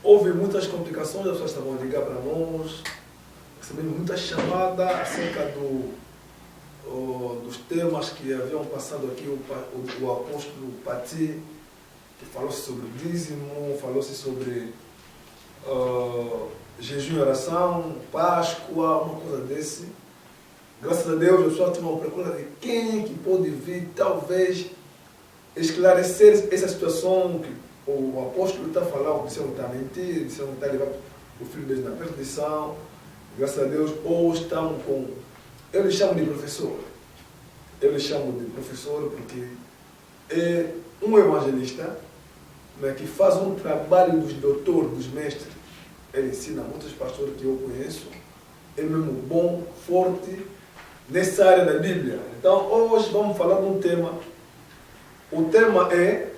Houve muitas complicações, as pessoas estavam a ligar para nós, recebemos muitas chamadas acerca dos temas que haviam passado aqui, o apóstolo Pati, que falou-se sobre dízimo, falou-se sobre jejum e oração, Páscoa, uma coisa desse. Graças a Deus, as pessoas tinham uma procura de quem que pode vir, talvez, esclarecer essa situação que o apóstolo está falando, disseram que está a mentir, disseram que está a levar o filho deles na perdição. Graças a Deus, hoje estamos com... Eu lhe chamo de professor. Eu lhe chamo de professor porque é um evangelista, né, que faz um trabalho dos doutores, dos mestres. Ele ensina muitos pastores que eu conheço. É mesmo bom, forte, nessa área da Bíblia. Então, hoje vamos falar de um tema. O tema é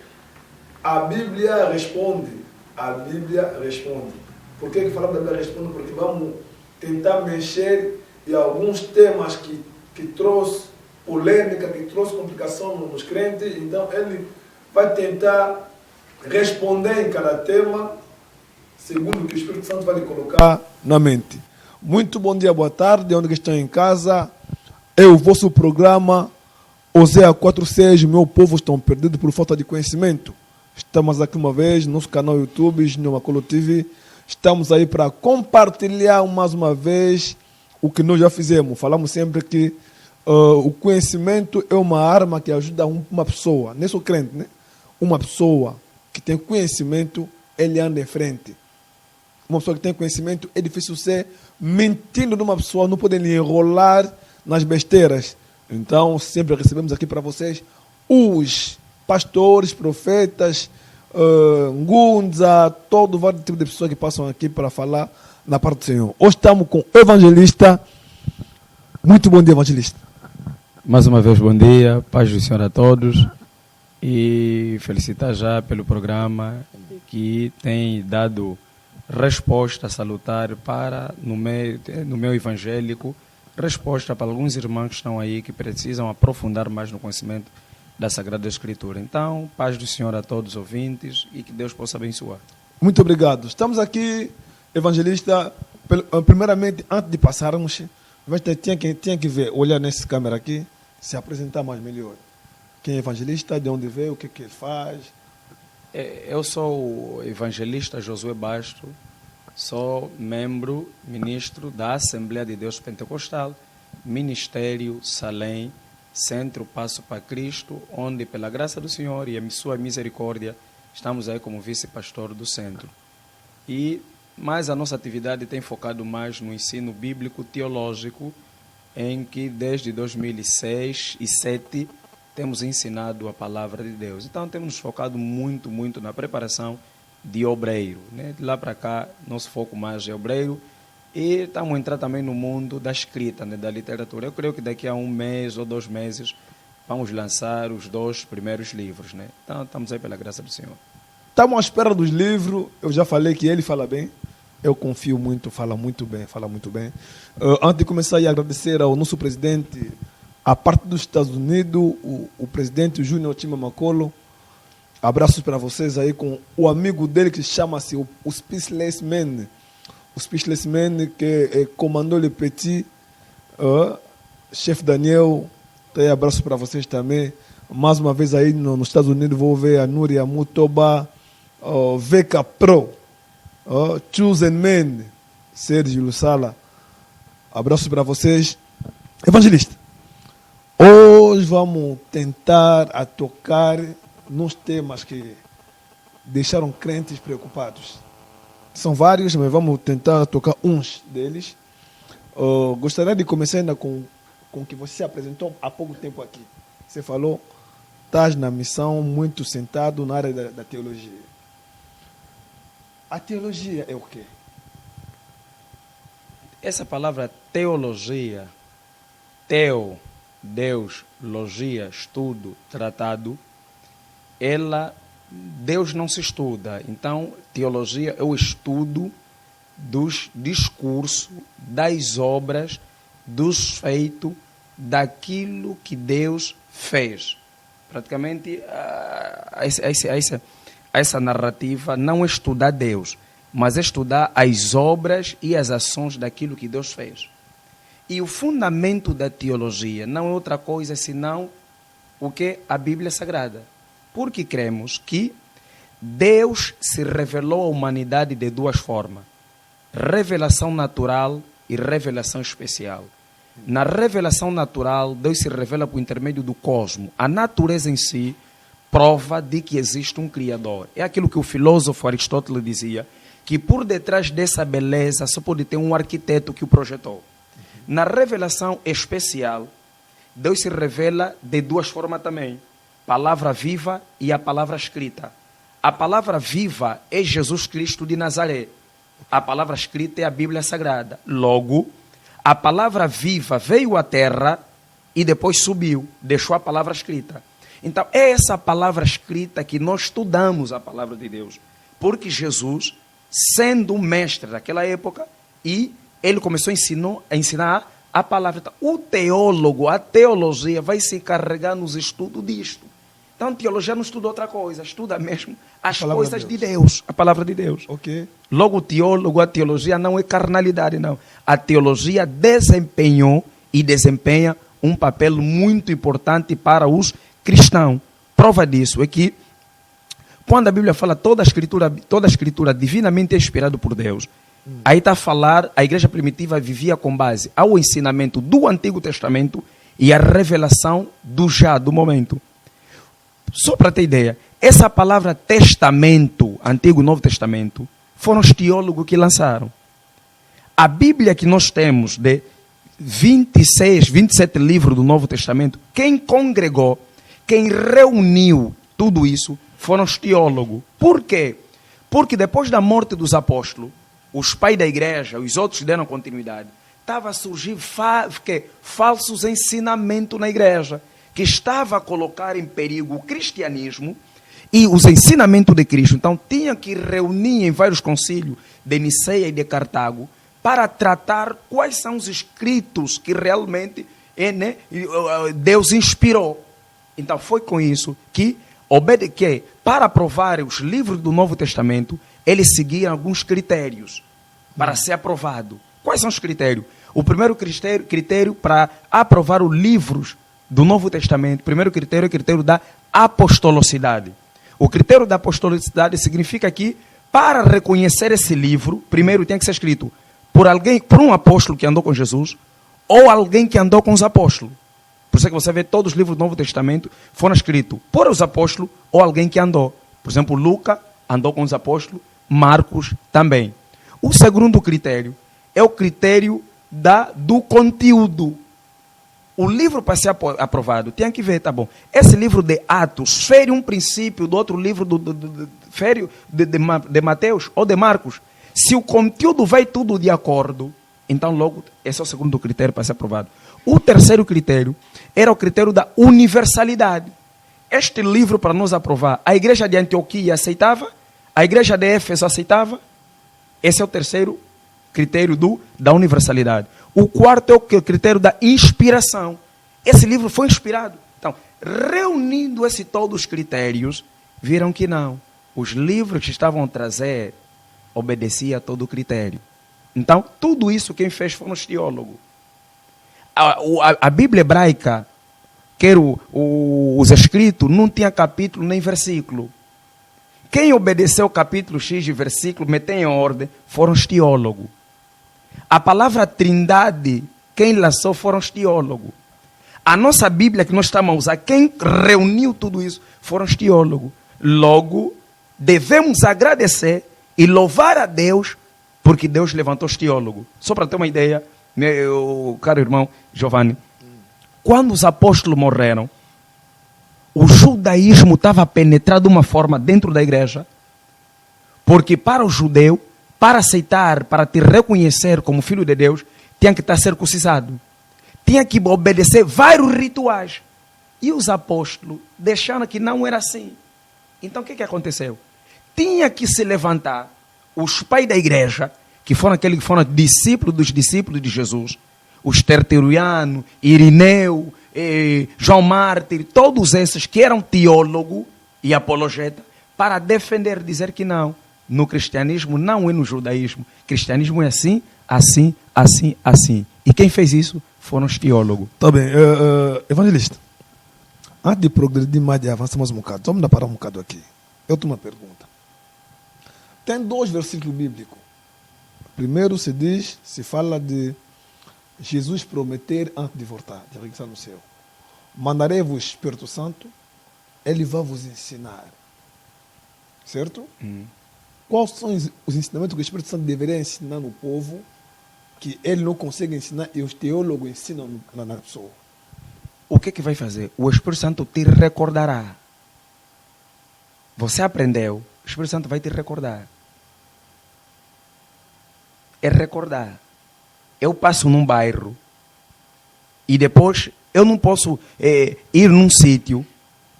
a Bíblia responde. A Bíblia responde. Por que falamos da Bíblia responde? Porque vamos tentar mexer em alguns temas que trouxe polêmica, que trouxe complicação nos crentes. Então, ele vai tentar responder em cada tema, segundo o que o Espírito Santo vai lhe colocar na mente. Muito bom dia, boa tarde, onde estão em casa. É o vosso programa Osea 4.6, meu povo estão perdidos por falta de conhecimento. Estamos aqui uma vez no nosso canal YouTube, Junior Macolo TV. Estamos aí para compartilhar mais uma vez o que nós já fizemos. Falamos sempre que o conhecimento é uma arma que ajuda uma pessoa, nem sou crente, né? Uma pessoa que tem conhecimento, ele anda em frente. Uma pessoa que tem conhecimento, é difícil ser mentindo de uma pessoa, não pode lhe enrolar nas besteiras. Então, sempre recebemos aqui para vocês os pastores, profetas, Ngunza, todo vários tipos de pessoas que passam aqui para falar na parte do Senhor. Hoje estamos com o evangelista. Muito bom dia, evangelista. Mais uma vez, bom dia, paz do Senhor a todos. E felicitar já pelo programa que tem dado resposta salutar para, no meio evangélico, resposta para alguns irmãos que estão aí que precisam aprofundar mais no conhecimento da Sagrada Escritura. Então, paz do Senhor a todos os ouvintes e que Deus possa abençoar. Muito obrigado. Estamos aqui, evangelista, primeiramente, antes de passarmos, tinha que ver, olhar nessa câmera aqui, se apresentar mais melhor. Quem é evangelista, de onde veio, o que ele faz? Eu sou o evangelista Josué Basto, sou membro, ministro da Assembleia de Deus Pentecostal, Ministério Salém, Centro Passo para Cristo, onde, pela graça do Senhor e a sua misericórdia, estamos aí como vice-pastor do centro. Mas a nossa atividade tem focado mais no ensino bíblico teológico, em que desde 2006 e 2007 temos ensinado a palavra de Deus. Então temos nos focado muito na preparação de obreiro, né? De lá para cá, nosso foco mais é obreiro. E estamos a entrar também no mundo da escrita, né, da literatura. Eu creio que daqui a 1 mês ou 2 meses vamos lançar os 2 primeiros livros, né? Então estamos aí pela graça do Senhor. Estamos à espera dos livros. Eu já falei que ele fala bem. Eu confio muito, fala muito bem. Antes de começar, ia agradecer ao nosso presidente, a parte dos Estados Unidos, o presidente Junior Macolo. Abraços para vocês aí com o amigo dele que chama-se o Speechless Man. O Speechless Man, que comandou Le Petit, chefe Daniel. Então, abraço para vocês também. Mais uma vez aí nos Estados Unidos vou ver a Núria Mutoba, VK Pro, Chosen Man, Sérgio Lussala. Abraço para vocês. Evangelista, hoje vamos tentar a tocar nos temas que deixaram crentes preocupados. São vários, mas vamos tentar tocar uns deles. Gostaria de começar ainda com o que você apresentou há pouco tempo aqui. Você falou, estás na missão muito sentado na área da teologia. A teologia é o quê? Essa palavra teologia, teo, Deus, logia, estudo, tratado, Deus não se estuda. Então, teologia é o estudo dos discursos, das obras, dos feitos, daquilo que Deus fez. Praticamente, essa narrativa não é estudar Deus, mas é estudar as obras e as ações daquilo que Deus fez. E o fundamento da teologia não é outra coisa senão o que? A Bíblia Sagrada. Porque cremos que Deus se revelou à humanidade de duas formas: revelação natural e revelação especial. Na revelação natural, Deus se revela por intermédio do cosmos. A natureza em si prova de que existe um Criador. É aquilo que o filósofo Aristóteles dizia, que por detrás dessa beleza só pode ter um arquiteto que o projetou. Na revelação especial, Deus se revela de duas formas também: palavra viva e a palavra escrita. A palavra viva é Jesus Cristo de Nazaré. A palavra escrita é a Bíblia Sagrada. Logo, a palavra viva veio à terra e depois subiu, deixou a palavra escrita. Então, é essa palavra escrita que nós estudamos a palavra de Deus. Porque Jesus, sendo um mestre daquela época, e ele começou a ensinar a palavra. Então, o teólogo, a teologia, vai se encarregar nos estudos disto. Então, a teologia não estuda outra coisa, estuda mesmo as coisas de Deus, a palavra de Deus. Ok. Logo, o teólogo, a teologia não é carnalidade, não. A teologia desempenhou e desempenha um papel muito importante para os cristãos. Prova disso é que, quando a Bíblia fala toda a escritura divinamente inspirada por Deus, aí está a falar, a igreja primitiva vivia com base ao ensinamento do Antigo Testamento e a revelação do momento. Só para ter ideia, essa palavra testamento, Antigo e Novo Testamento, foram os teólogos que lançaram. A Bíblia que nós temos de 27 livros do Novo Testamento, quem congregou, quem reuniu tudo isso, foram os teólogos. Por quê? Porque depois da morte dos apóstolos, os pais da igreja, os outros deram continuidade, estava a surgir falsos ensinamentos na igreja, que estava a colocar em perigo o cristianismo e os ensinamentos de Cristo. Então, tinha que reunir em vários concílios de Niceia e de Cartago para tratar quais são os escritos que realmente Deus inspirou. Então, foi com isso que para aprovar os livros do Novo Testamento, eles seguiam alguns critérios para ser aprovado. Quais são os critérios? O primeiro critério para aprovar os livros do Novo Testamento, o primeiro critério é o critério da apostolicidade. O critério da apostolicidade significa que, para reconhecer esse livro, primeiro tem que ser escrito por um apóstolo que andou com Jesus, ou alguém que andou com os apóstolos. Por isso é que você vê todos os livros do Novo Testamento foram escritos por os apóstolos ou alguém que andou. Por exemplo, Lucas andou com os apóstolos, Marcos também. O segundo critério é o critério do conteúdo. O livro para ser aprovado, tem que ver, tá bom, esse livro de Atos fere um princípio do outro livro de Mateus ou de Marcos. Se o conteúdo vai tudo de acordo, então logo, esse é o segundo critério para ser aprovado. O terceiro critério era o critério da universalidade. Este livro, para nós aprovar, a igreja de Antioquia aceitava, a igreja de Éfeso aceitava. Esse é o terceiro critério da universalidade. O quarto é o critério da inspiração. Esse livro foi inspirado. Então, reunindo todos os critérios, viram que não. Os livros que estavam a trazer obedeciam a todo o critério. Então, tudo isso quem fez foram os teólogos. A Bíblia hebraica, que era os escritos, não tinha capítulo nem versículo. Quem obedeceu o capítulo X de versículo, meteu em ordem, foram os teólogos. A palavra trindade, quem lançou foram os teólogos. A nossa Bíblia que nós estamos a usar, quem reuniu tudo isso foram os teólogos. Logo, devemos agradecer e louvar a Deus, porque Deus levantou os teólogos. Só para ter uma ideia, meu caro irmão Giovanni, quando os apóstolos morreram, o judaísmo estava penetrado de uma forma dentro da igreja, porque para o judeu, para aceitar, para te reconhecer como filho de Deus, tinha que estar circuncisado. Tinha que obedecer vários rituais. E os apóstolos deixaram que não era assim. Então o que aconteceu? Tinha que se levantar os pais da igreja, que foram aqueles que foram discípulos dos discípulos de Jesus, os Tertuliano, Irineu, João Mártir, todos esses que eram teólogos e apologeta, para defender, dizer que não. No cristianismo não é no judaísmo. Cristianismo é assim, assim, assim, assim. E quem fez isso foram os teólogos. Tá bem. Evangelista, antes de progredir mais, de avançar mais um bocado, vamos parar um bocado aqui. Eu tenho uma pergunta. Tem 2 versículos bíblicos. Primeiro se fala de Jesus prometer antes de voltar, de regressar no céu. Mandarei-vos o Espírito Santo, ele vai vos ensinar. Certo? Quais são os ensinamentos que o Espírito Santo deveria ensinar no povo que ele não consegue ensinar e os teólogos ensinam na pessoa? O que vai fazer? O Espírito Santo te recordará. Você aprendeu, o Espírito Santo vai te recordar. É recordar. Eu passo num bairro e depois eu não posso ir num sítio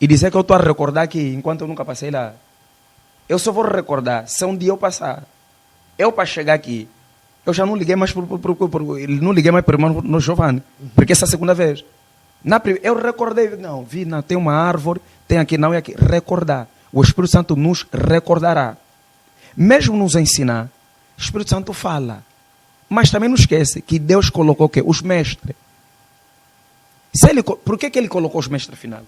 e dizer que eu estou a recordar aqui enquanto eu nunca passei lá. Eu só vou recordar se um dia eu passar. Eu para chegar aqui, eu já não liguei mais não liguei mais para o irmão Giovanni, porque essa é a segunda vez. Eu recordei, não, tem uma árvore, tem aqui, não é aqui. Recordar. O Espírito Santo nos recordará. Mesmo nos ensinar, o Espírito Santo fala. Mas também não esquece que Deus colocou o quê? Os mestres. Por que ele colocou os mestres final?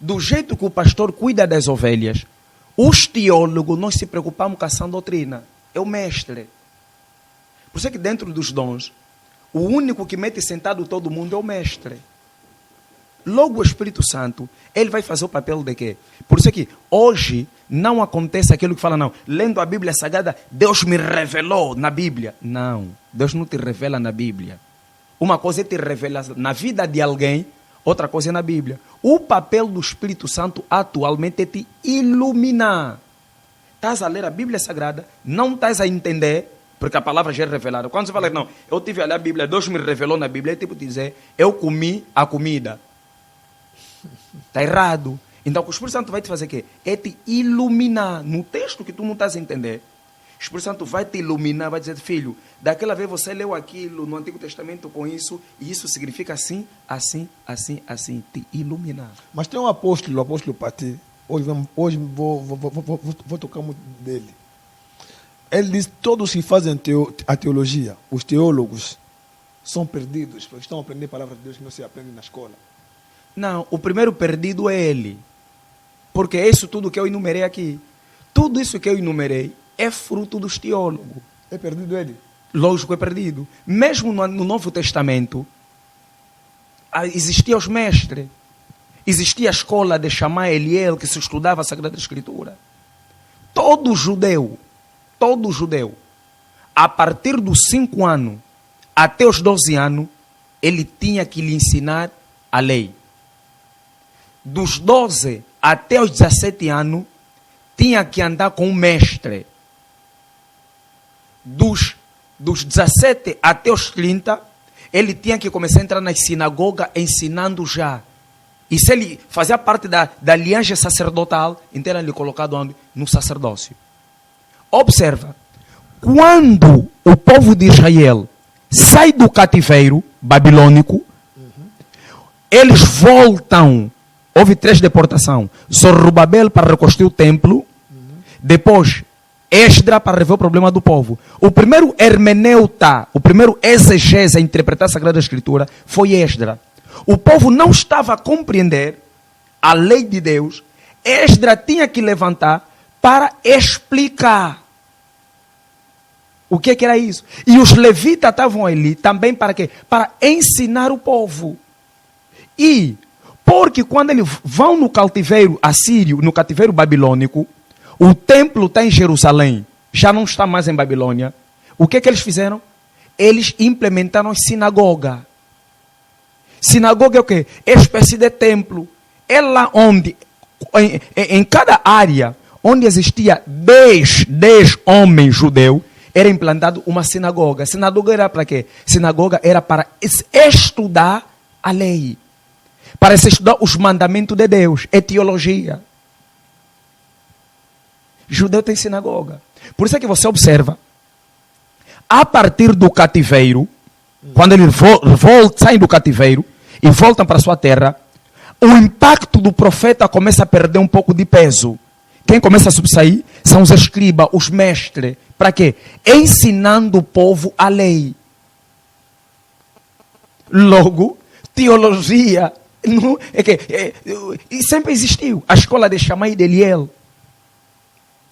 Do jeito que o pastor cuida das ovelhas, os teólogos não se preocupam com a sã doutrina. É o mestre. Por isso é que dentro dos dons, o único que mete sentado todo mundo é o mestre. Logo o Espírito Santo, ele vai fazer o papel de quê? Por isso é que hoje não acontece aquilo que fala, não. Lendo a Bíblia Sagrada, Deus me revelou na Bíblia. Não, Deus não te revela na Bíblia. Uma coisa é te revelar na vida de alguém, outra coisa é na Bíblia. O papel do Espírito Santo atualmente é te iluminar. Estás a ler a Bíblia Sagrada, não estás a entender, porque a palavra já é revelada. Quando você fala, não, eu tive a ler a Bíblia, Deus me revelou na Bíblia, é tipo dizer, eu comi a comida. Está errado. Então o Espírito Santo vai te fazer o quê? É te iluminar. No texto que tu não estás a entender, o Espírito Santo vai te iluminar, vai dizer, filho, daquela vez você leu aquilo no Antigo Testamento com isso, e isso significa assim, assim, assim, assim, te iluminar. Mas tem um apóstolo, o apóstolo Pati, hoje vou tocar muito dele. Ele diz, todos que fazem a teologia, os teólogos, são perdidos, porque estão a aprender a palavra de Deus que não se aprende na escola. Não, o primeiro perdido é ele. Porque é isso tudo que eu enumerei aqui. Tudo isso que eu enumerei é fruto dos teólogos. É perdido ele? Lógico, é perdido. Mesmo no Novo Testamento, existiam os mestres. Existia a escola de Shammai Eliel, que se estudava a Sagrada Escritura. Todo judeu, a partir dos 5 anos até os 12 anos, ele tinha que lhe ensinar a lei. Dos 12 até os 17 anos, tinha que andar com um mestre. Dos 17 até os 30, ele tinha que começar a entrar na sinagoga ensinando já. E se ele fazia parte da linhagem sacerdotal, então era ele colocado onde? No sacerdócio. Observa, quando o povo de Israel sai do cativeiro babilônico, eles voltam. Houve 3 deportações. Zorobabel para reconstruir o templo. Depois, Esdra para rever o problema do povo. O primeiro hermeneuta, o primeiro exegese a interpretar a Sagrada Escritura foi Esdra. O povo não estava a compreender a lei de Deus. Esdra tinha que levantar para explicar o que era isso. E os levitas estavam ali também para quê? Para ensinar o povo. E porque quando eles vão no cativeiro assírio, no cativeiro babilônico, o templo está em Jerusalém, já não está mais em Babilônia. O que eles fizeram? Eles implementaram a sinagoga. Sinagoga é o quê? É uma espécie de templo. É lá onde, em cada área, onde existia 10 homens judeus, era implantado uma sinagoga. Sinagoga era para quê? Sinagoga era para estudar a lei. Para se estudar os mandamentos de Deus. É teologia. Judeu tem sinagoga. Por isso é que você observa. a partir do cativeiro, quando eles saem do cativeiro e voltam para a sua terra, o impacto do profeta começa a perder um pouco de peso. Quem começa a subsair são os escribas, os mestres. Para quê? Ensinando o povo a lei. Logo, teologia sempre existiu. A escola de Shammai e de Eliel.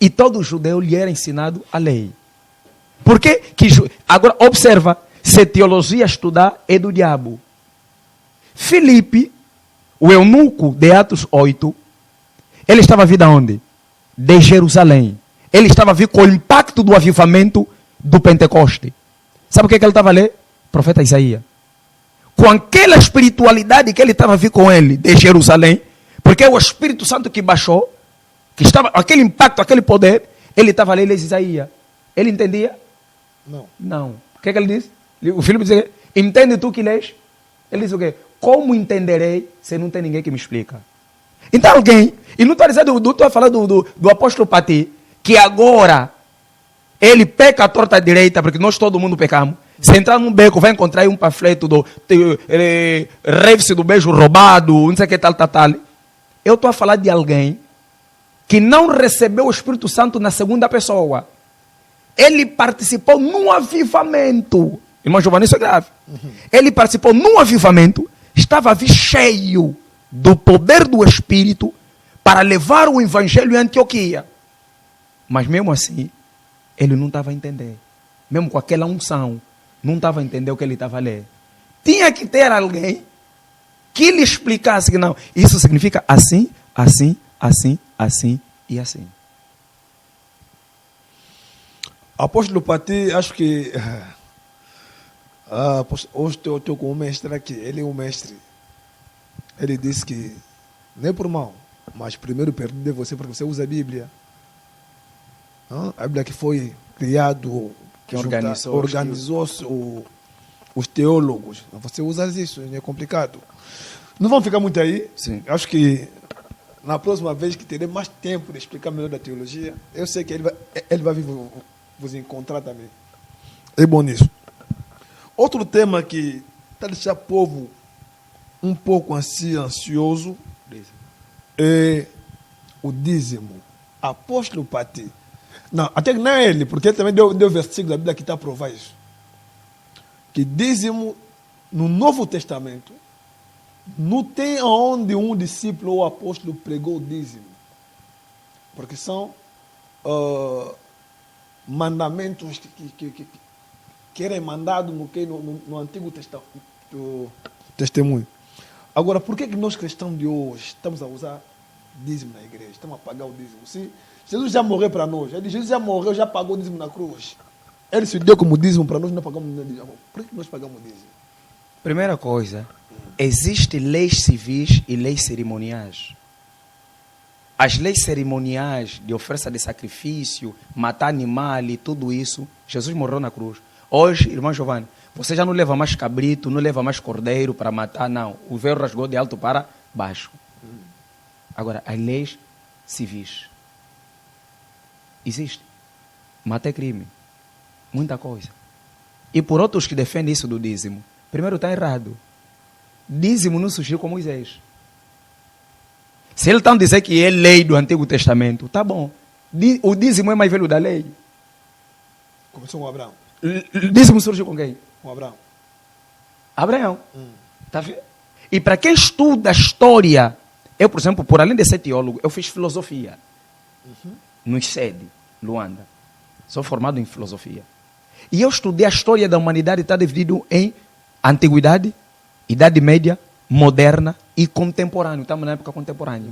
E todo judeu lhe era ensinado a lei. Por quê? Agora, observa. Se teologia estudar é do diabo. Filipe, o eunuco de Atos 8, ele estava vindo aonde? De Jerusalém. Ele estava vindo com o impacto do avivamento do Pentecoste. Sabe o que ele estava a ler? Profeta Isaías. Com aquela espiritualidade que ele estava vindo com ele, de Jerusalém, porque é o Espírito Santo que baixou, que estava, aquele impacto, aquele poder, ele estava a ler Isaías. Ele entendia? Não. O que ele disse? O Filipe disse, entende tu que lês? Ele disse o quê? Como entenderei se não tem ninguém que me explica? Então alguém, e não estou dizendo, estou falando do apóstolo Pati, que agora ele peca a torta direita, porque nós todo mundo pecamos. Se entrar num beco, vai encontrar aí um panfleto do reve-se do beijo roubado, não sei o que tal. Eu estou a falar de alguém que não recebeu o Espírito Santo na segunda pessoa. Ele participou num avivamento. Irmão Giovanni, isso é grave. Ele participou num avivamento, estava cheio do poder do Espírito para levar o Evangelho em Antioquia. Mas mesmo assim, ele não estava a entender. Mesmo com aquela unção, não estava a entender o que ele estava a ler. Tinha que ter alguém que lhe explicasse que não, isso significa assim, assim, assim, assim e assim. Apóstolo Pati, acho que hoje estou com um mestre aqui, ele é um mestre. Ele disse que, nem por mal, mas primeiro perdi de você porque você usa a Bíblia. A Bíblia que foi criado, que organizou os teólogos. Você usa isso, é complicado. Não vamos ficar muito aí. Sim. Acho que na próxima vez que terei mais tempo de explicar melhor da teologia, eu sei que ele vai vir vos encontrar também. É bom nisso. Outro tema que está deixando o povo um pouco assim, ansioso, é o dízimo. Apóstolo Pati. Não, até que não é ele, porque ele também deu versículo da Bíblia que está a provar isso. Que dízimo, no Novo Testamento, não tem onde um discípulo ou apóstolo pregou o dízimo. Porque são mandamentos que eram mandados no Antigo Testemunho. Agora, por que nós cristãos de hoje estamos a usar dízimo na igreja? Estamos a pagar o dízimo. Se Jesus já morreu para nós, Jesus já morreu, já pagou o dízimo na cruz. Ele se deu como dízimo para nós, não pagamos dízimo. Por que nós pagamos dízimo? Primeira coisa, existem leis civis e leis cerimoniais. As leis cerimoniais de oferta de sacrifício, matar animal e tudo isso, Jesus morreu na cruz. Hoje, irmão Giovanni, você já não leva mais cabrito, não leva mais cordeiro para matar, não. O véu rasgou de alto para baixo. Agora, as leis civis. Existe. Matar é crime. Muita coisa. E por outros que defendem isso do dízimo, primeiro está errado. Dízimo não surgiu com Moisés. Se eles estão dizendo que é lei do Antigo Testamento, tá bom. O dízimo é mais velho da lei. Começou com Abraão. O dízimo surgiu com quem? Com Abraão. Abraão. Tá vendo? E para quem estuda a história, eu, por exemplo, por além de ser teólogo, eu fiz filosofia. No ICED, Luanda. Sou formado em filosofia. E eu estudei a história da humanidade, está dividido em antiguidade, idade média, moderna e contemporâneo. Estamos na época contemporânea.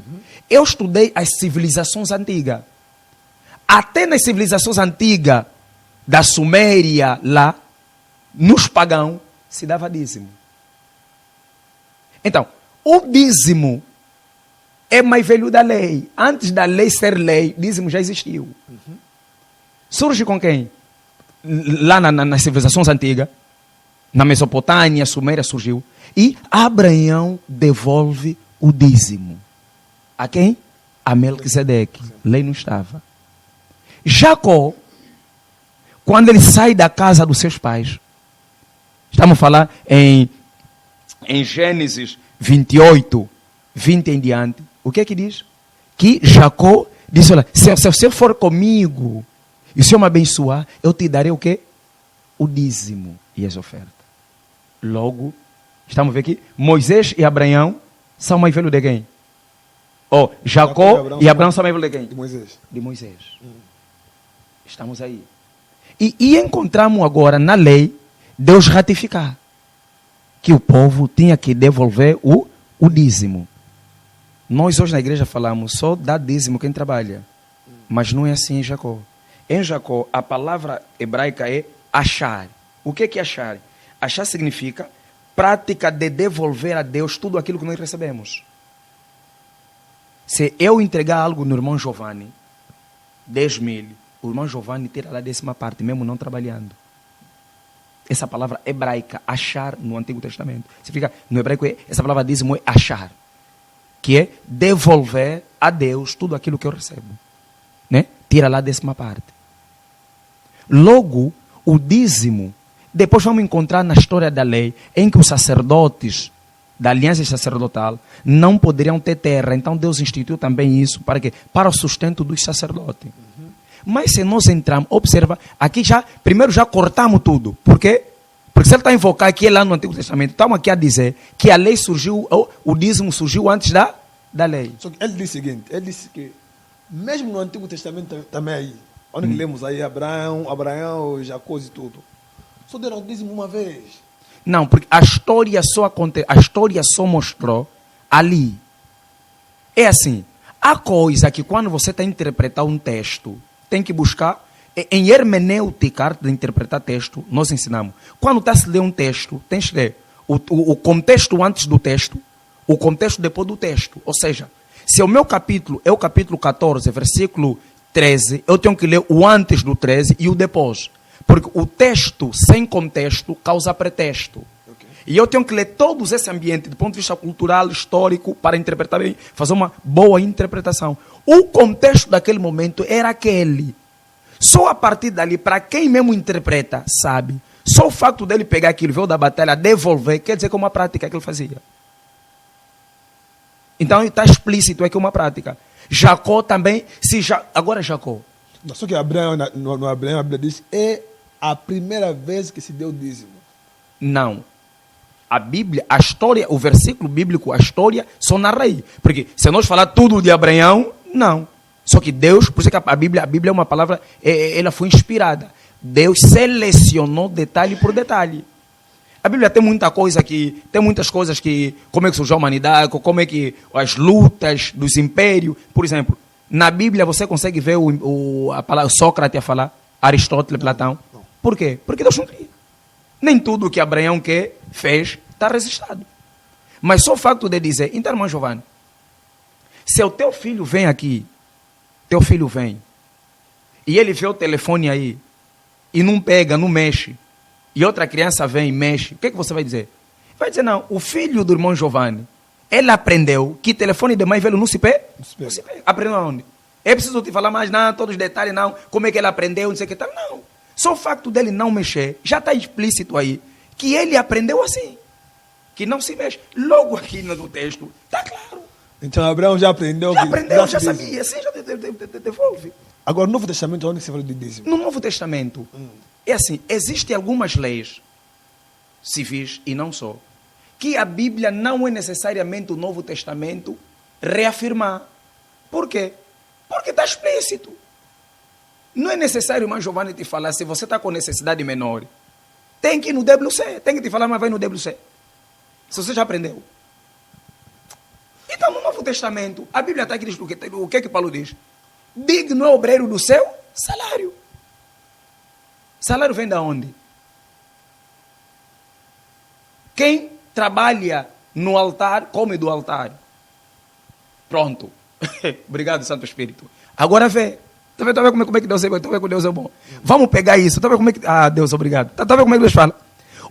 Eu estudei as civilizações antigas. Até nas civilizações antigas, da Suméria, lá, nos pagãos, se dava dízimo. Então, o dízimo é mais velho da lei. Antes da lei ser lei, dízimo já existiu. Surge com quem? Lá nas civilizações antigas, na Mesopotâmia, Suméria surgiu. E Abraão devolve o dízimo. A quem? A Melquisedeque. Lei não estava. Jacó, quando ele sai da casa dos seus pais, estamos a falar em Gênesis 28, 20 em diante, o que é que diz? Que Jacó disse, olha, se o Senhor for comigo e o Senhor me abençoar, eu te darei o quê? O dízimo e as ofertas. Logo, estamos a ver aqui, Moisés e Abraão são mais velhos de quem? Oh, Jacó e Abraão são mais velhos de quem? De Moisés. De Moisés. Estamos aí. E encontramos agora na lei Deus ratificar que o povo tinha que devolver o dízimo. Nós hoje na igreja falamos só dá dízimo quem trabalha. Mas não é assim em Jacó. Em Jacó, a palavra hebraica é achar. O que é achar? Achar significa prática de devolver a Deus tudo aquilo que nós recebemos. Se eu entregar algo no irmão Giovanni, 10 mil, o irmão Giovanni tira lá a 10ª parte, mesmo não trabalhando. Essa palavra hebraica, achar, no Antigo Testamento, significa, no hebraico, essa palavra dízimo é achar, que é devolver a Deus tudo aquilo que eu recebo. Né? Tira lá a 10ª parte. Logo, o dízimo, depois vamos encontrar na história da lei, em que os sacerdotes da aliança sacerdotal não poderiam ter terra. Então Deus instituiu também isso. Para quê? Para o sustento dos sacerdotes. Mas se nós entrarmos, observa, aqui primeiro já cortamos tudo. Por quê? Porque se ele está a invocar aqui lá no Antigo Testamento, estamos aqui a dizer que a lei surgiu, o dízimo surgiu antes da lei. Só que ele disse o seguinte, ele disse que mesmo no Antigo Testamento também aí, onde lemos aí Abraão, Jacó e tudo, só deram o dízimo uma vez. Não, porque a história só mostrou ali. É assim, há coisa que quando você está a interpretar um texto, tem que buscar, em hermenêutica, arte de interpretar texto, nós ensinamos. Quando está a se ler um texto, tem que ler o contexto antes do texto, o contexto depois do texto. Ou seja, se o meu capítulo é o capítulo 14, versículo 13, eu tenho que ler o antes do 13 e o depois. Porque o texto sem contexto causa pretexto. Okay. E eu tenho que ler todos esse ambiente, do ponto de vista cultural, histórico, para interpretar bem, fazer uma boa interpretação. O contexto daquele momento era aquele. Só a partir dali, para quem mesmo interpreta, sabe, só o fato dele pegar aquilo, veio da batalha, devolver, quer dizer que é uma prática que ele fazia. Então está explícito aqui uma prática. Jacó também, agora Jacó. Só que Abraão, no Abraão, a Bíblia diz, é a primeira vez que se deu dízimo. Não. A Bíblia, a história, o versículo bíblico, a história, só narra aí. Porque se nós falar tudo de Abraão, não. Só que Deus, por isso que a Bíblia é uma palavra, ela foi inspirada. Deus selecionou detalhe por detalhe. A Bíblia tem muita coisa que, tem muitas coisas que, como é que surgiu a humanidade, como é que as lutas dos impérios, por exemplo, na Bíblia você consegue ver a palavra Sócrates a falar, Aristóteles, Platão. Não. Por quê? Porque Deus não queria. Nem tudo que Abraão fez está registrado. Mas só o facto de dizer, então, irmão Giovanni, se o teu filho vem aqui, teu filho vem, e ele vê o telefone aí, e não pega, não mexe, e outra criança vem e mexe, o que você vai dizer? Vai dizer, não, o filho do irmão Giovanni, ele aprendeu que telefone de mais velho não se pega. Não se pega. Aprendeu aonde? É preciso te falar mais, não, todos os detalhes, não, como é que ele aprendeu, não sei o que tal. Não. Só o facto dele não mexer, já está explícito aí, que ele aprendeu assim, que não se mexe. Logo aqui no texto, está claro. Então Abraão já aprendeu. Já sabia, assim já devolve. Agora, no Novo Testamento, onde se fala de dízimo? No Novo Testamento, é assim, existem algumas leis civis e não só, que a Bíblia não é necessariamente o Novo Testamento reafirmar. Por quê? Porque está explícito. Não é necessário, irmão Giovanni, te falar, se você está com necessidade menor, tem que ir no WC, tem que te falar, mas vai no WC. Se você já aprendeu. Então, no Novo Testamento, a Bíblia está aqui diz o que Paulo diz? Digno é o obreiro do seu salário. Salário vem de onde? Quem trabalha no altar, come do altar. Pronto. Obrigado, Santo Espírito. Agora vê. Está vendo como é que Deus é bom? Está vendo como Deus é bom? Vamos pegar isso. Está vendo como é que... Ah, Deus, obrigado. Está vendo como é que Deus fala?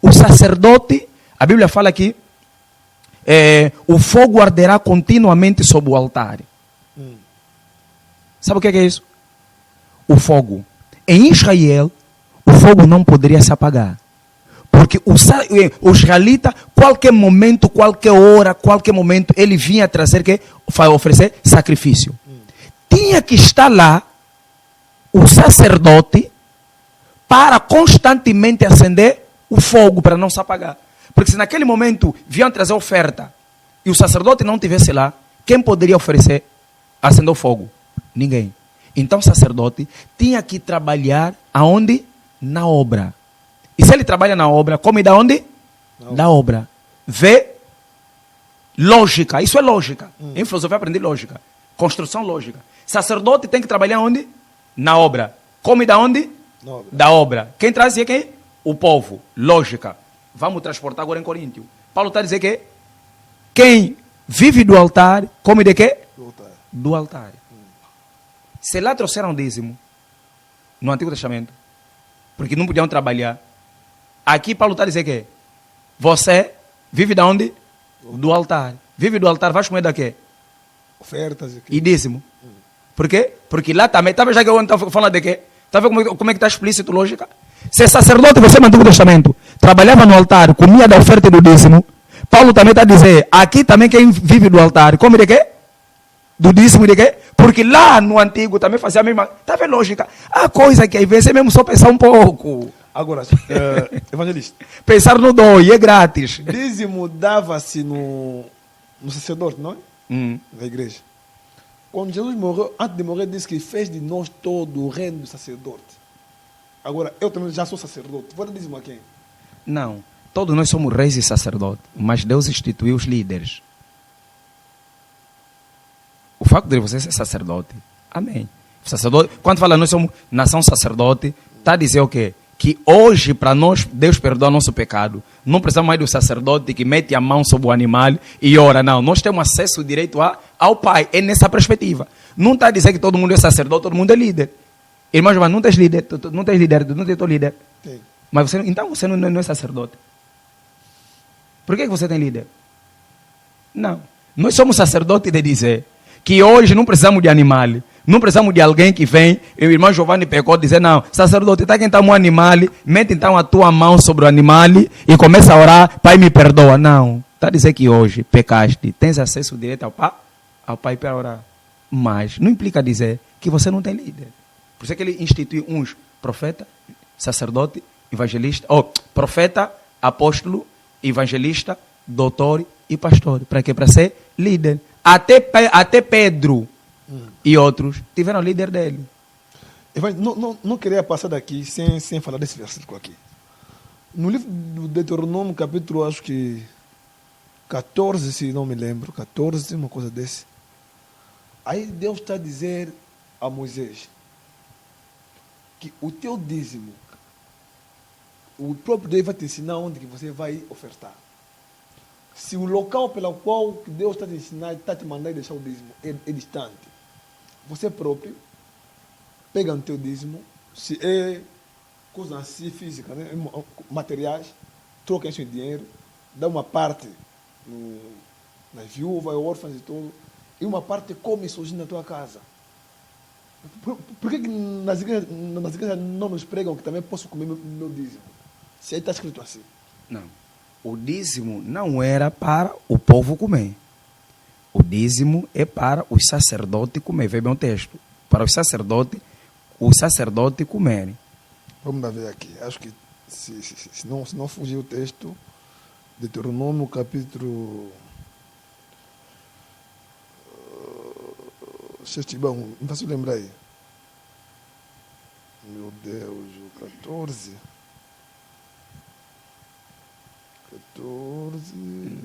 O sacerdote, a Bíblia fala aqui, o fogo arderá continuamente sobre o altar. Sabe o que é isso? O fogo. Em Israel, o fogo não poderia se apagar. Porque o israelita, qualquer momento, qualquer hora, qualquer momento, ele vinha trazer, que vai oferecer sacrifício. Tinha que estar lá o sacerdote para constantemente acender o fogo para não se apagar. Porque se naquele momento vinham trazer oferta e o sacerdote não estivesse lá, quem poderia oferecer, acender o fogo? Ninguém. Então o sacerdote tinha que trabalhar aonde? Na obra. E se ele trabalha na obra, come da onde? Da obra. Vê lógica. Isso é lógica. Em filosofia aprendi lógica. Construção lógica. Sacerdote tem que trabalhar onde? Na obra. Come da onde? Obra. Da obra. Quem traz é quem? O povo. Lógica. Vamos transportar agora em Coríntio. Paulo está a dizer que quem vive do altar, come de quê? Do altar. Do altar. Se lá trouxeram dízimo, no Antigo Testamento, porque não podiam trabalhar, aqui Paulo está a dizer que você vive de onde? Do altar. Vive do altar, vai comer da quê? Ofertas aqui. E dízimo. Por quê? Porque lá também, tá vendo já que eu estou falando de quê? Está vendo como é que está explícito lógica? Se sacerdote, você no Antigo Testamento, trabalhava no altar, comia da oferta e do dízimo, Paulo também está a dizer, aqui também quem vive do altar, come de quê? Do dízimo de quê? Porque lá no Antigo também fazia a mesma. Está vendo lógica? A coisa que às vezes é mesmo só pensar um pouco. Agora, evangelista, Pensar no dói, é grátis. dízimo dava-se no sacerdote, não é? Da igreja. Quando Jesus morreu, antes de morrer, disse que fez de nós todo o reino do sacerdote. Agora, eu também já sou sacerdote. Vou dar dízimo a quem? Não. Todos nós somos reis e sacerdotes, mas Deus instituiu os líderes. O facto de você ser sacerdote, amém. Sacerdote, quando fala nós somos nação sacerdote, está a dizer o quê? Que hoje, para nós, Deus perdoa nosso pecado. Não precisamos mais do sacerdote que mete a mão sobre o animal e ora. Não, nós temos acesso direito ao Pai. É nessa perspectiva. Não está a dizer que todo mundo é sacerdote, todo mundo é líder. Irmãos, mas não tens líder, não tens líder, não tens líder. Sim. Mas você, então você não é sacerdote. Por que você tem líder? Não. Nós somos sacerdotes de dizer que hoje não precisamos de animal. Não precisamos de alguém que vem, o irmão Giovanni pecou, dizer, não, sacerdote, está quem está um animal, mete então a tua mão sobre o animal e começa a orar, Pai me perdoa. Não, está a dizer que hoje pecaste, tens acesso direto ao Pai para orar. Mas não implica dizer que você não tem líder. Por isso é que ele institui uns profeta, sacerdote, evangelista, profeta, apóstolo, evangelista, doutor e pastor. Para quê? Para ser líder. Até Pedro e outros tiveram líder dele. Não queria passar daqui sem falar desse versículo aqui. No livro do Deuteronômio, capítulo, acho que 14, se não me lembro, 14, uma coisa desse. Aí Deus está a dizer a Moisés que o teu dízimo, o próprio Deus vai te ensinar onde que você vai ofertar. Se o local pelo qual Deus está te ensinando, está te mandando deixar o dízimo é distante, você próprio pega o teu dízimo, se é coisa assim física, né, materiais, troca isso em dinheiro, dá uma parte nas viúvas, órfãs e tudo, e uma parte come sozinho na tua casa. Por que nas igrejas não nos pregam que também posso comer meu dízimo? Se aí está escrito assim. Não. O dízimo não era para o povo comer. O dízimo é para os sacerdotes comer. Veja bem o texto. Para os sacerdotes comerem. Vamos ver aqui. Acho que se não fugir o texto, Deuteronômio capítulo... Bom, não faço lembrar aí. Meu Deus, o 14... 14.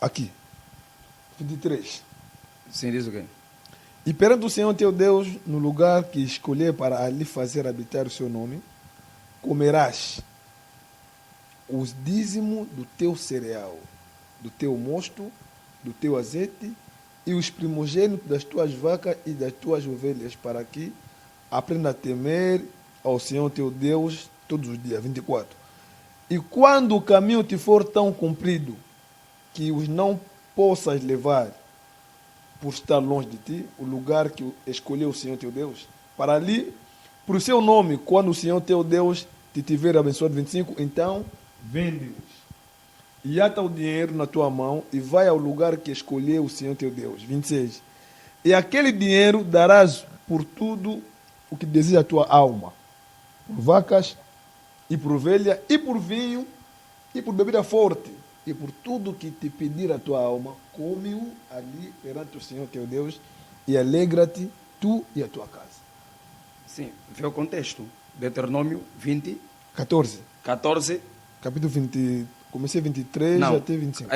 Aqui. 23. Sim, diz o quê? E perante o Senhor teu Deus, no lugar que escolher para ali fazer habitar o seu nome, comerás os dízimos do teu cereal, do teu mosto, do teu azeite e os primogênitos das tuas vacas e das tuas ovelhas, para que aprenda a temer ao Senhor teu Deus todos os dias. 24. E quando o caminho te for tão comprido que os não possas levar por estar longe de ti, o lugar que escolheu o Senhor teu Deus, para ali, por seu nome, quando o Senhor teu Deus te tiver abençoado, 25, então vende-os. E ata o dinheiro na tua mão e vai ao lugar que escolheu o Senhor teu Deus, 26. E aquele dinheiro darás por tudo o que deseja a tua alma, por vacas e por ovelha e por vinho e por bebida forte e por tudo que te pedir a tua alma, come-o ali perante o Senhor teu Deus e alegra-te tu e a tua casa. Sim, vê o contexto. Deuteronômio 20, 14. 14. Capítulo 20, comecei 23 Não. até 25.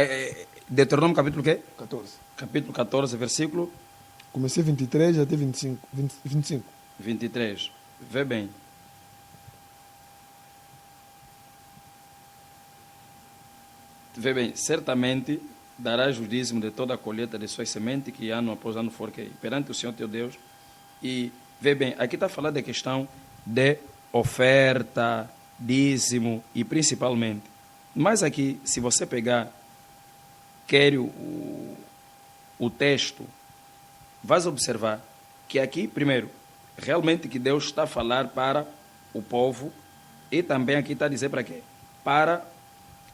Deuteronômio capítulo quê? 14. Capítulo 14, versículo Comecei 23 até 25. 23. Vê bem. Vê bem, certamente darás o dízimo de toda a colheita de suas sementes que ano após ano for que perante o Senhor teu Deus. E vê bem, aqui está falando da questão de oferta, dízimo e principalmente. Mas aqui, se você pegar, o texto, vais observar que aqui, primeiro, realmente que Deus está a falar para o povo e também aqui está a dizer para quê? Para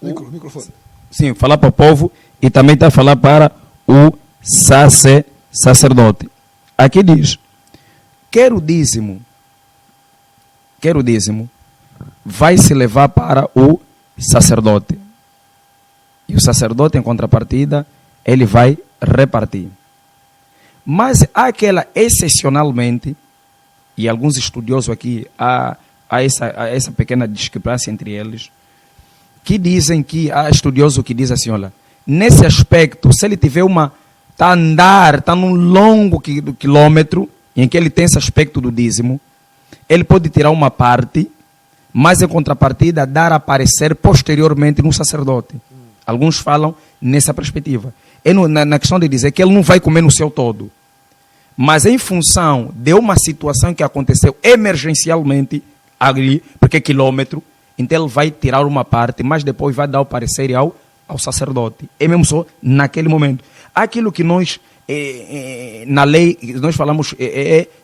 o Microfone. Sim, falar para o povo e também está a falar para o sacerdote. Aqui diz, quer o dízimo, vai se levar para o sacerdote. E o sacerdote, em contrapartida, ele vai repartir. Mas há aquela, excepcionalmente, e alguns estudiosos aqui, há essa pequena discrepância entre eles, que dizem que, há estudioso que diz assim, olha, nesse aspecto, se ele tiver está a andar, está num longo quilômetro, em que ele tem esse aspecto do dízimo, ele pode tirar uma parte, mas em contrapartida, dar a aparecer posteriormente no sacerdote. Alguns falam nessa perspectiva. Na questão de dizer que ele não vai comer no seu todo. Mas em função de uma situação que aconteceu emergencialmente ali, porque é quilômetro, então ele vai tirar uma parte, mas depois vai dar o parecer ao sacerdote. É mesmo só naquele momento. Aquilo que nós, na lei, nós falamos,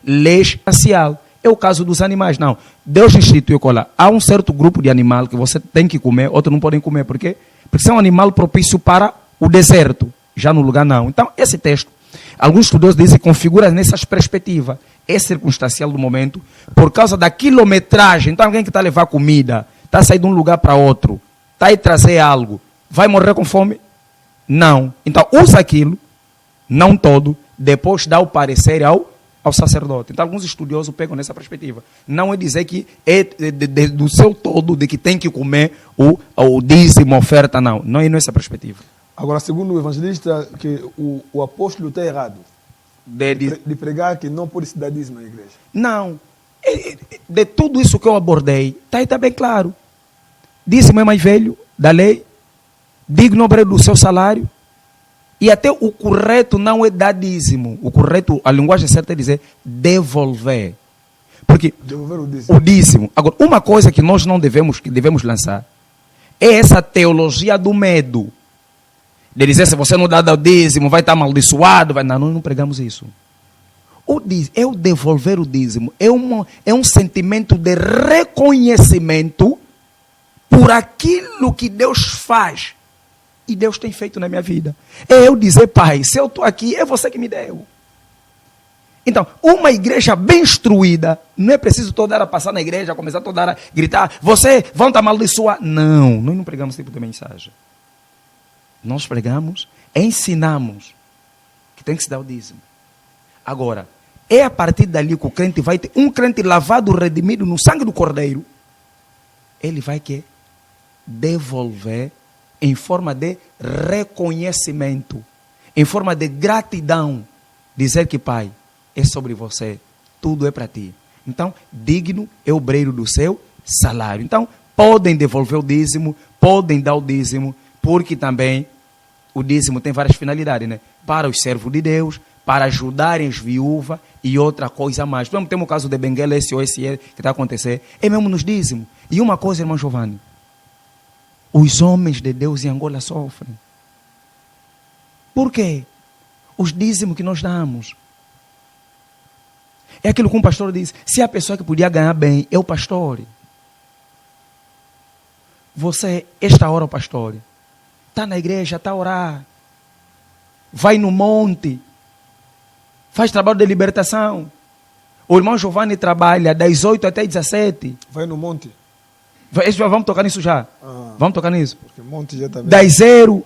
lei espacial. É o caso dos animais. Não. Deus instituiu, olha, há um certo grupo de animal que você tem que comer, outros não podem comer. Por quê? Porque são um animal propício para o deserto. Já no lugar não. Então, esse texto, alguns estudiosos dizem que configura nessas perspectivas. É circunstancial do momento, por causa da quilometragem. Então, alguém que está a levar comida, está a sair de um lugar para outro, está a ir trazer algo, vai morrer com fome? Não. Então, usa aquilo, não todo, depois dá o parecer ao sacerdote. Então, alguns estudiosos pegam nessa perspectiva. Não é dizer que é do seu todo, de que tem que comer o dízimo, oferta, não. Não é nessa perspectiva. Agora, segundo o evangelista, que o apóstolo está errado de pregar que não pode se dar dízimo na igreja. Não. De tudo isso que eu abordei, está bem claro. Dízimo é mais velho da lei, digno do seu salário. E até o correto não é dar dízimo. O correto, a linguagem certa é dizer devolver. Porque devolver o dízimo. O dízimo. Agora, uma coisa que nós não devemos lançar é essa teologia do medo. De dizer, se você não dá o dízimo, vai estar amaldiçoado. Não, nós não pregamos isso. É o devolver o dízimo. É um sentimento de reconhecimento por aquilo que Deus faz. E Deus tem feito na minha vida. É eu dizer, Pai, se eu estou aqui, é você que me deu. Então, uma igreja bem instruída, não é preciso toda hora passar na igreja, começar toda hora a gritar, você vão te amaldiçoar. Não, nós não pregamos esse tipo de mensagem. Nós pregamos, ensinamos que tem que se dar o dízimo. Agora, é a partir dali que o crente vai ter, um crente lavado, redimido no sangue do Cordeiro, ele vai devolver em forma de reconhecimento, em forma de gratidão, dizer que, Pai, é sobre você, tudo é para ti. Então, digno é o obreiro do seu salário. Então, podem devolver o dízimo, podem dar o dízimo, porque também o dízimo tem várias finalidades, né? Para os servos de Deus, para ajudarem as viúvas e outra coisa mais. Por exemplo, temos o caso de Benguela, esse que está acontecendo, é mesmo nos dízimos. E uma coisa, irmão Giovanni, os homens de Deus em Angola sofrem. Por quê? Os dízimos que nós damos. É aquilo que um pastor diz. Se a pessoa que podia ganhar bem é o pastor. Você, esta hora, o pastor, está na igreja, está a orar. Vai no monte. Faz trabalho de libertação. O irmão Giovanni trabalha das 8 até 17. Vai no monte. Vamos tocar nisso já. Vamos tocar nisso. Porque monte já está bem. Das 0.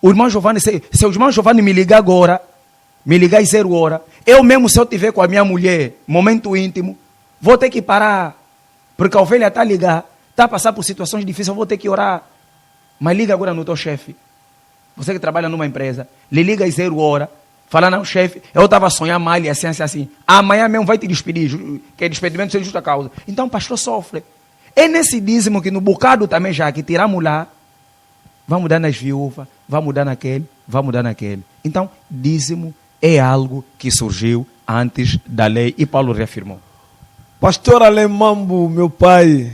O irmão Giovanni, se o irmão Giovanni me ligar agora, me ligar às 0 horas, eu mesmo, se eu estiver com a minha mulher, momento íntimo, vou ter que parar. Porque a ovelha está a ligar, está a passar por situações difíceis, eu vou ter que orar. Mas liga agora no teu chefe. Você que trabalha numa empresa, lhe liga às 0 horas, fala, não, chefe, eu estava a sonhar mal e assim, assim, assim. Amanhã mesmo vai te despedir, que é despedimento sem justa causa. Então o pastor sofre. É nesse dízimo que no bocado também já que tiramos lá, vamos dar nas viúvas, vamos dar naquele, vamos dar naquele. Então, dízimo é algo que surgiu antes da lei e Paulo reafirmou. Pastor Alemambo, meu pai,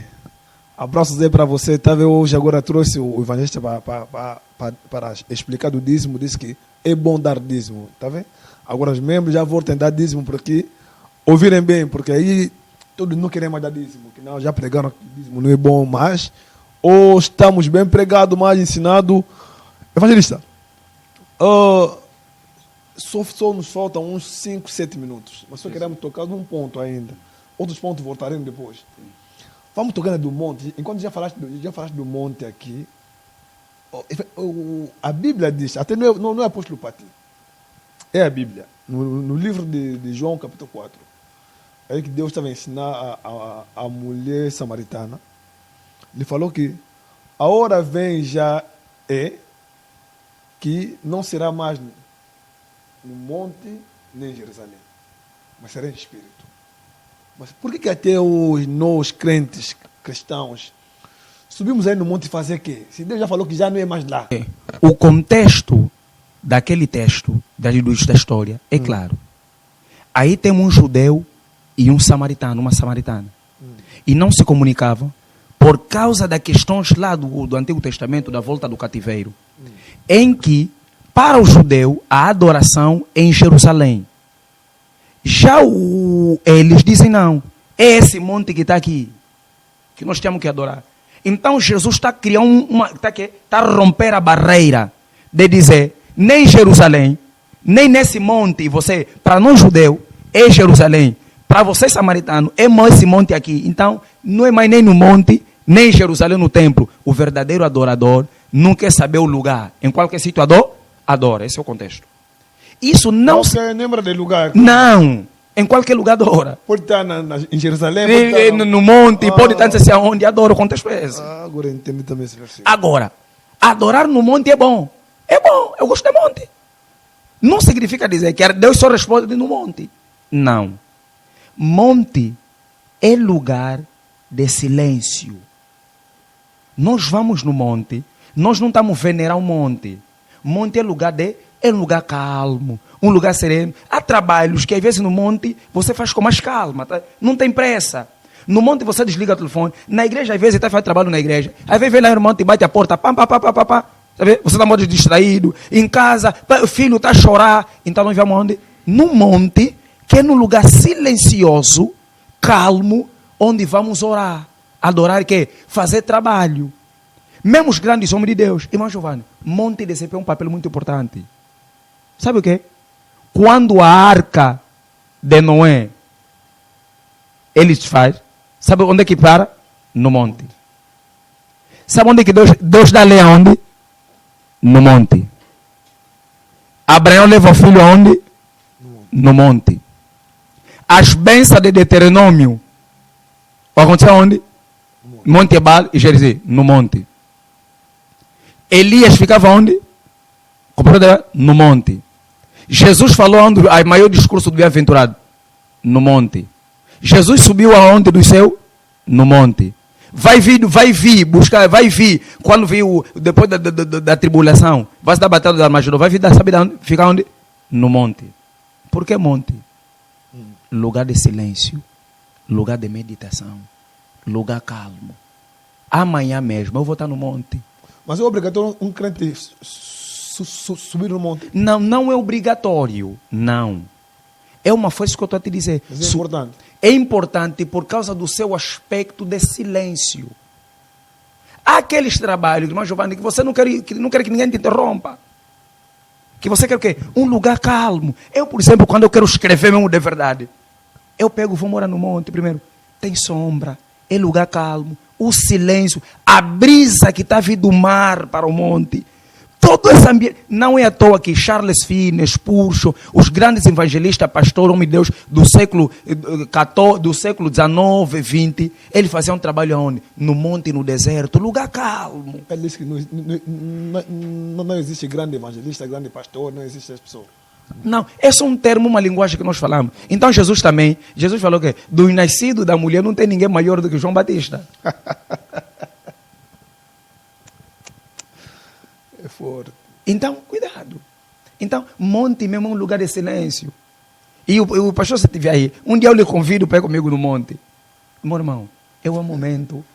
abraços aí para você. Eu hoje agora trouxe o evangelista para explicar do dízimo, disse que é bom dar dízimo, tá vendo? Agora os membros já voltam a dar dízimo por aqui, ouvirem bem, porque aí todos não querem mais dar dízimo, que não, já pregaram que dízimo não é bom mais, ou estamos bem pregados, mais ensinados. Evangelista, só nos faltam uns 5, 7 minutos, mas só queremos tocar num ponto ainda. Outros pontos voltaremos depois. Vamos tocar do monte. Enquanto já falaste do monte aqui, a Bíblia diz, até não é apóstolo Pati, é a Bíblia, no livro de João, capítulo 4, é que Deus estava a ensinar a mulher samaritana. Ele falou que a hora vem já que não será mais no monte nem em Jerusalém, mas será em espírito. Mas por que até nós crentes cristãos subimos aí no monte fazer o quê? Se Deus já falou que já não é mais lá. O contexto daquele texto, da história, é claro. Aí tem um judeu e um samaritano, uma samaritana. E não se comunicavam por causa das questões lá do Antigo Testamento, da volta do cativeiro. Em que, para o judeu, a adoração é em Jerusalém. Já eles dizem não. É esse monte que está aqui, que nós temos que adorar. Então Jesus está criando está a romper a barreira de dizer, nem Jerusalém, nem nesse monte, você, para nós judeu, é Jerusalém. Para você samaritano, é mais esse monte aqui. Então, não é mais nem no monte, nem em Jerusalém no templo. O verdadeiro adorador não quer saber o lugar. Em qualquer sítio adora. Esse é o contexto. Isso não se lembra do lugar? Não. Em qualquer lugar adora. Pode estar em Jerusalém, no monte, pode estar não sei aonde, adora. O contexto é esse. Agora eu entendi também esse versículo. Agora, adorar no monte é bom. É bom, eu gosto de monte. Não significa dizer que Deus só responde no monte. Não. Monte é lugar de silêncio. Nós vamos no monte, nós não estamos venerar um monte. Monte é lugar calmo, um lugar sereno. Há trabalhos que às vezes no monte você faz com mais calma, tá? Não tem pressa. No monte você desliga o telefone. Na igreja às vezes está fazendo trabalho na igreja. Às vezes vem lá no monte e bate a porta, pá. Sabe? Você está muito distraído. Em casa, o filho está a chorar. Então nós vamos onde? No monte, que é num lugar silencioso, calmo, onde vamos orar, adorar, que fazer trabalho. Mesmo os grandes homens de Deus, irmão Giovanni, monte desempenha um papel muito importante. Sabe o quê? Quando a arca de Noé, eles faz, sabe onde é que para? No monte. Sabe onde é que Deus dá lei aonde? No monte. Abraão leva o filho aonde? No monte. As bênçãos de Deuteronômio aconteceram onde? Monte Ebal e Gerizim, no monte. Elias ficava onde? No monte. Jesus falou onde o maior discurso do bem-aventurado? No monte. Jesus subiu aonde do céu? No monte. Vai vir, buscar, vai vir. Quando viu, depois da tribulação, vai se dar batalha do Armagedon, vai vir, sabe de onde? Ficar onde? No monte. Por que monte? Lugar de silêncio, lugar de meditação, lugar calmo. Amanhã mesmo eu vou estar no monte. Mas é obrigatório um crente subir no monte? Não, não é obrigatório. Não. É uma força que eu estou a te dizer. Mas é importante. É importante por causa do seu aspecto de silêncio. Há aqueles trabalhos, irmão Giovanni, que você não quer que ninguém te interrompa. Que você quer o quê? Um lugar calmo. Eu, por exemplo, quando eu quero escrever mesmo de verdade, eu pego, vou morar no monte primeiro. Tem sombra, é lugar calmo, o silêncio, a brisa que está vindo do mar para o monte. Todo esse ambiente. Não é à toa que Charles Finney, Spurgeon, os grandes evangelistas, pastor, homem de Deus do século XIV, do século XIX, XX, eles faziam um trabalho onde? No monte, no deserto, lugar calmo. Ele disse que não existe grande evangelista, grande pastor, não existe essa pessoa. Não, é só um termo, uma linguagem que nós falamos. Então Jesus falou que do nascido da mulher não tem ninguém maior do que João Batista. É forte. Então, cuidado. Então, monte mesmo é um lugar de silêncio. E o pastor, se estiver aí, um dia eu lhe convido para ir comigo no monte. Meu irmão, é um momento.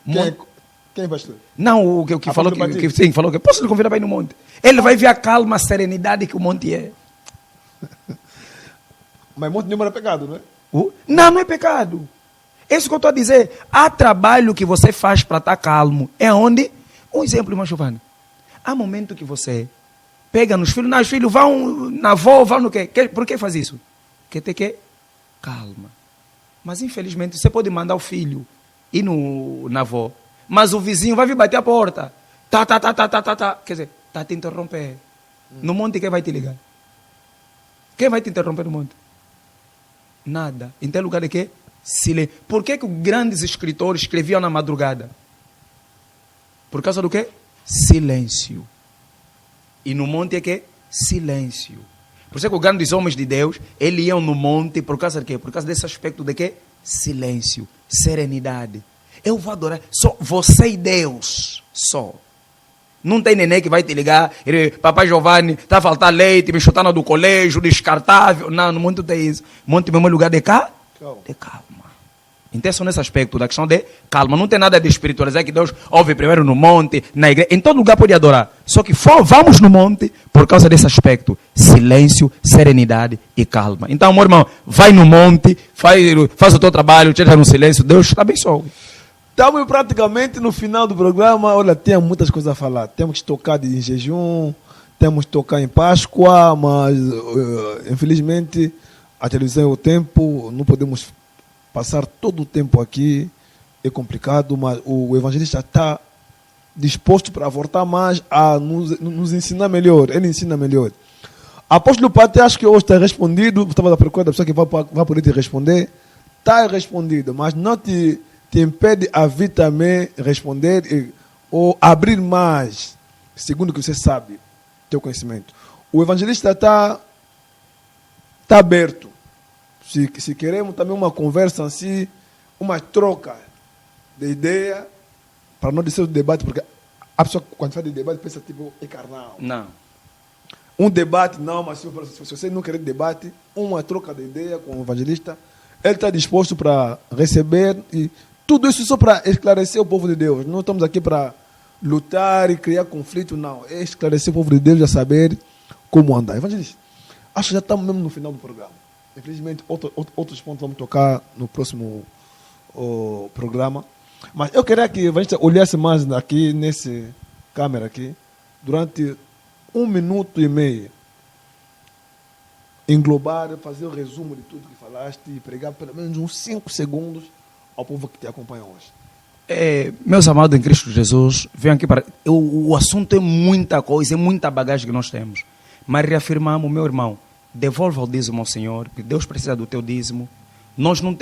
Quem é pastor? Não, o que falou que sim, falou que posso lhe convidar para ir no monte. Ele vai ver a calma, a serenidade que o monte é. Mas monte nenhum é pecado, não é? Não, não é pecado. É isso que eu estou a dizer. Há trabalho que você faz para estar calmo. É onde? Um exemplo, irmão Giovanni. Há momento que você pega nos filhos, os filhos vão na avó, vão no quê? Por que faz isso? Porque tem que calma. Mas infelizmente você pode mandar o filho ir na avó, mas o vizinho vai vir bater a porta. Tá. Quer dizer, está a te interromper. No monte quem vai te ligar? Quem vai te interromper no monte? Nada. Então é lugar de quê? Silêncio. Por que grandes escritores escreviam na madrugada? Por causa do quê? Silêncio. E no monte é que? Silêncio. Por isso que os grandes homens de Deus, eles iam no monte por causa de quê? Por causa desse aspecto de quê? Silêncio, serenidade. Eu vou adorar só você e Deus. Só. Não tem neném que vai te ligar. Papai Giovanni, está a faltar leite, me chutando do colégio, descartável. Não, no monte não tem isso. Monte mesmo é lugar de calma. De calma. Então, é só nesse aspecto da questão de calma. Não tem nada de espiritualizar que Deus ouve primeiro no monte, na igreja. Em todo lugar pode adorar. Só que vamos no monte por causa desse aspecto. Silêncio, serenidade e calma. Então, meu irmão, vai no monte, faz o teu trabalho, esteja no silêncio. Deus te abençoe. Estamos praticamente no final do programa. Olha, tem muitas coisas a falar. Temos que tocar em jejum, temos que tocar em Páscoa, mas infelizmente a televisão é o tempo, não podemos passar todo o tempo aqui, é complicado, mas o evangelista está disposto para voltar mais a nos ensinar melhor. Ele ensina melhor. Apóstolo Pate, acho que hoje está respondido. Estava à procura da pessoa que vai poder te responder. Está respondido, mas não te impede a vir também responder ou abrir mais, segundo o que você sabe, teu conhecimento. O evangelista está aberto. Se queremos também uma conversa assim, uma troca de ideia, para não dizer o debate, porque a pessoa, quando fala de debate, pensa tipo, é carnal. Não. Um debate, não, mas se você não querer debate, uma troca de ideia com o evangelista, ele está disposto para receber, e tudo isso só para esclarecer o povo de Deus. Não estamos aqui para lutar e criar conflito, não. É esclarecer o povo de Deus a saber como andar. Evangelista, acho que já estamos mesmo no final do programa. Infelizmente, outros pontos vamos tocar no próximo programa. Mas eu queria que a gente olhasse mais aqui, nessa câmera aqui, durante 1 minuto e meio. Englobar, fazer o resumo de tudo que falaste e pregar pelo menos uns 5 segundos ao povo que te acompanha hoje. Meus amados em Cristo Jesus, venham aqui para... O assunto é muita coisa, é muita bagagem que nós temos. Mas reafirmamos, meu irmão, devolva o dízimo ao Senhor, porque Deus precisa do teu dízimo.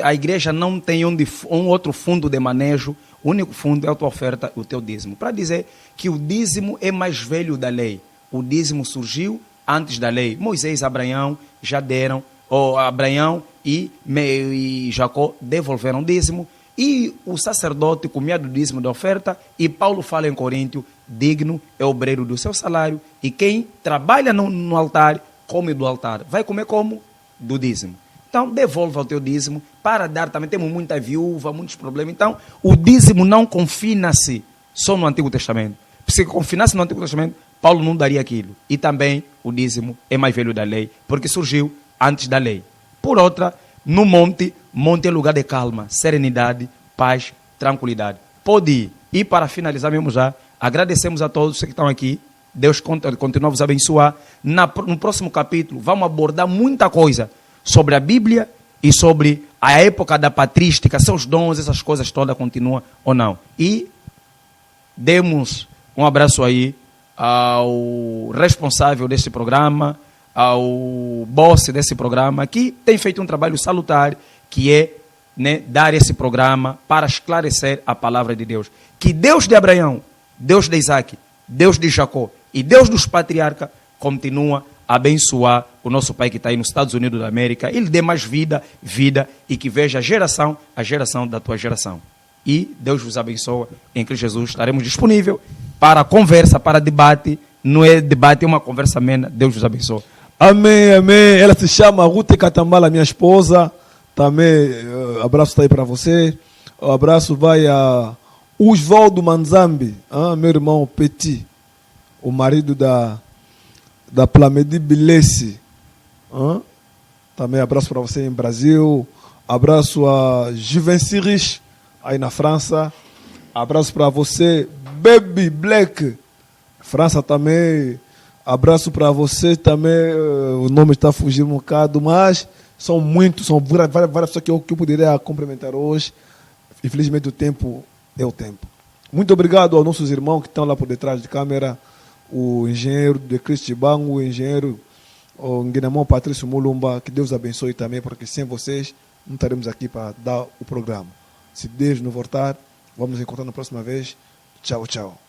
A igreja não tem um outro fundo de manejo, o único fundo é a tua oferta, o teu dízimo. Para dizer que o dízimo é mais velho da lei. O dízimo surgiu antes da lei. Moisés e Abraão já deram, Abraão e Jacó devolveram o dízimo, e o sacerdote comia do dízimo da oferta, e Paulo fala em Coríntio, digno é o obreiro do seu salário, e quem trabalha no altar, come do altar. Vai comer como? Do dízimo. Então, devolva o teu dízimo para dar. Também temos muita viúva, muitos problemas. Então, o dízimo não confina-se só no Antigo Testamento. Se confinasse no Antigo Testamento, Paulo não daria aquilo. E também o dízimo é mais velho da lei, porque surgiu antes da lei. Por outra, no monte é lugar de calma, serenidade, paz, tranquilidade. Pode ir. E para finalizar mesmo já, agradecemos a todos que estão aqui. Deus continua a vos abençoar. No próximo capítulo, vamos abordar muita coisa sobre a Bíblia e sobre a época da patrística, seus dons, essas coisas todas continuam ou não. E demos um abraço aí ao responsável deste programa, ao boss desse programa, que tem feito um trabalho salutar, que é, né, dar esse programa para esclarecer a palavra de Deus. Que Deus de Abraão, Deus de Isaac, Deus de Jacó e Deus dos patriarcas continua a abençoar o nosso pai que está aí nos Estados Unidos da América. Ele dê mais vida, e que veja a geração da tua geração. E Deus vos abençoe. Em Cristo Jesus estaremos disponíveis para conversa, para debate. Não é debate, é uma conversa amena. Deus vos abençoe. Amém, amém. Ela se chama Ruth Catambala, minha esposa. Também, abraço está aí para você. O abraço vai a Osvaldo Manzambi, meu irmão Petit, o marido da Plamedi Bilesse. Também abraço para você em Brasil. Abraço a Juvenciris, aí na França. Abraço para você, Baby Black, França também. Abraço para você também. O nome está fugindo um bocado, mas são muitos, são várias pessoas que eu poderia cumprimentar hoje. Infelizmente o tempo é o tempo. Muito obrigado aos nossos irmãos que estão lá por detrás de câmera. O engenheiro de Cristibango, o engenheiro Nguinamão Patrício Mulumba. Que Deus abençoe também, porque sem vocês não estaremos aqui para dar o programa. Se Deus nos voltar, vamos nos encontrar na próxima vez. Tchau, tchau.